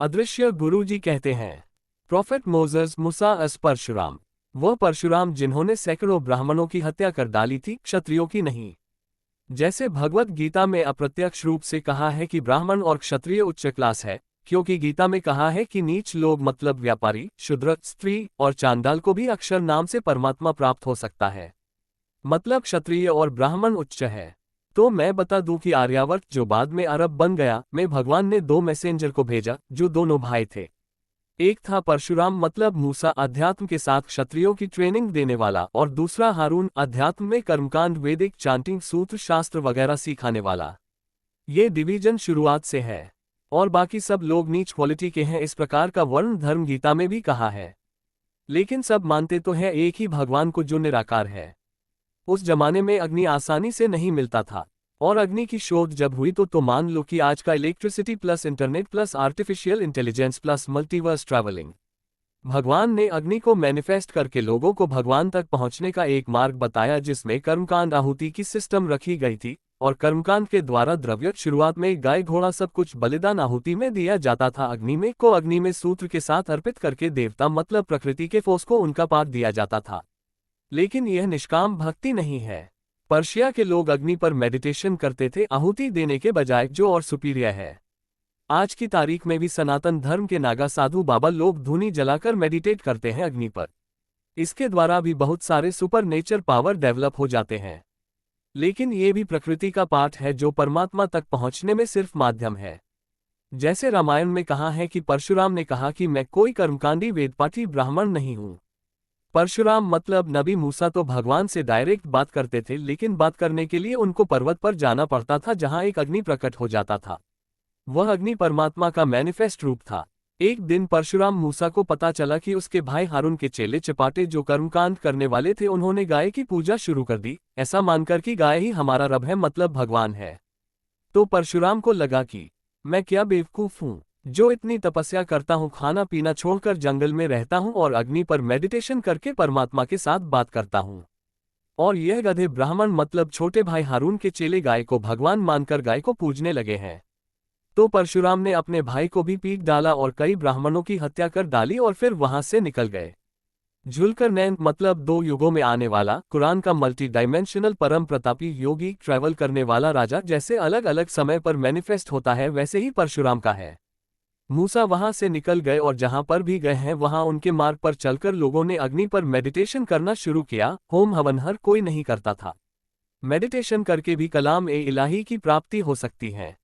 अदृश्य गुरुजी कहते हैं, प्रॉफेट मोसेस मूसा अस परशुराम, वह परशुराम जिन्होंने सैकड़ों ब्राह्मणों की हत्या कर डाली थी, क्षत्रियों की नहीं। जैसे भगवत गीता में अप्रत्यक्ष रूप से कहा है कि ब्राह्मण और क्षत्रिय उच्च क्लास है, क्योंकि गीता में कहा है कि नीच लोग मतलब व्यापारी, शूद्र, स्त्री और चांडाल को भी अक्षर नाम से परमात्मा प्राप्त हो सकता है। मतलब क्षत्रिय और ब्राह्मण उच्च है। तो मैं बता दूं कि आर्यावर्त जो बाद में अरब बन गया, में भगवान ने दो मैसेंजर को भेजा जो दोनों भाई थे। एक था परशुराम मतलब मूसा अध्यात्म के साथ क्षत्रियों की ट्रेनिंग देने वाला, और दूसरा हारून अध्यात्म में कर्मकांड, वैदिक चांटिंग, सूत्र शास्त्र वगैरह सिखाने वाला। ये डिवीजन शुरुआत से है और बाकी सब लोग नीच क्वालिटी के हैं, इस प्रकार का वर्ण धर्म गीता में भी कहा है। लेकिन सब मानते तो है एक ही भगवान को जो निराकार है। उस जमाने में अग्नि आसानी से नहीं मिलता था, और अग्नि की शोध जब हुई तो मान लो कि आज का electricity plus internet plus artificial intelligence plus multiverse travelling. भगवान ने अग्नि को मैनिफेस्ट करके लोगों को भगवान तक पहुंचने का एक मार्ग बताया, जिसमें कर्मकांड आहुति की सिस्टम रखी गई थी, और कर्मकांड के द्वारा द्रव्य शुरुआत में गाय घोड़ा सब कुछ बलिदान आहुति में दिया जाता था। अग्नि में सूत्र के साथ अर्पित करके देवता मतलब प्रकृति के फोर्स को उनका पाठ दिया जाता था। लेकिन यह निष्काम भक्ति नहीं है। पर्शिया के लोग अग्नि पर मेडिटेशन करते थे आहुति देने के बजाय, जो और सुपीरियर है। आज की तारीख में भी सनातन धर्म के नागा साधु बाबा लोग धूनी जलाकर मेडिटेट करते हैं अग्नि पर। इसके द्वारा भी बहुत सारे सुपर नेचर पावर डेवलप हो जाते हैं। लेकिन ये भी प्रकृति का पाठ है जो परमात्मा तक पहुंचने में सिर्फ माध्यम है। जैसे रामायण में कहा है कि परशुराम ने कहा कि मैं कोई कर्मकांडी वेदपाठी ब्राह्मण नहीं हूं। परशुराम मतलब नबी मूसा तो भगवान से डायरेक्ट बात करते थे, लेकिन बात करने के लिए उनको पर्वत पर जाना पड़ता था जहां एक अग्नि प्रकट हो जाता था। वह अग्नि परमात्मा का मैनिफेस्ट रूप था। एक दिन परशुराम मूसा को पता चला कि उसके भाई हारून के चेले चपाटे जो कर्मकांड करने वाले थे, उन्होंने गाय की पूजा शुरू कर दी, ऐसा मानकर कि गाय ही हमारा रब है मतलब भगवान है। तो परशुराम को लगा कि मैं क्या बेवकूफ हूं जो इतनी तपस्या करता हूं, खाना पीना छोड़कर जंगल में रहता हूं और अग्नि पर मेडिटेशन करके परमात्मा के साथ बात करता हूं। और यह गधे ब्राह्मण मतलब छोटे भाई हारून के चेले गाय को भगवान मानकर गाय को पूजने लगे हैं। तो परशुराम ने अपने भाई को भी पीट डाला और कई ब्राह्मणों की हत्या कर डाली और फिर वहां से निकल गए। जुल्करनैन मतलब 2 युगों में आने वाला, कुरान का मल्टी डायमेंशनल परम प्रतापी योगी, ट्रैवल करने वाला राजा। जैसे अलग अलग समय पर मैनिफेस्ट होता है वैसे ही परशुराम का है। मूसा वहां से निकल गए और जहां पर भी गए हैं वहां उनके मार्ग पर चलकर लोगों ने अग्नि पर मेडिटेशन करना शुरू किया। होम हवन हर कोई नहीं करता था। मेडिटेशन करके भी कलाम ए इलाही की प्राप्ति हो सकती है।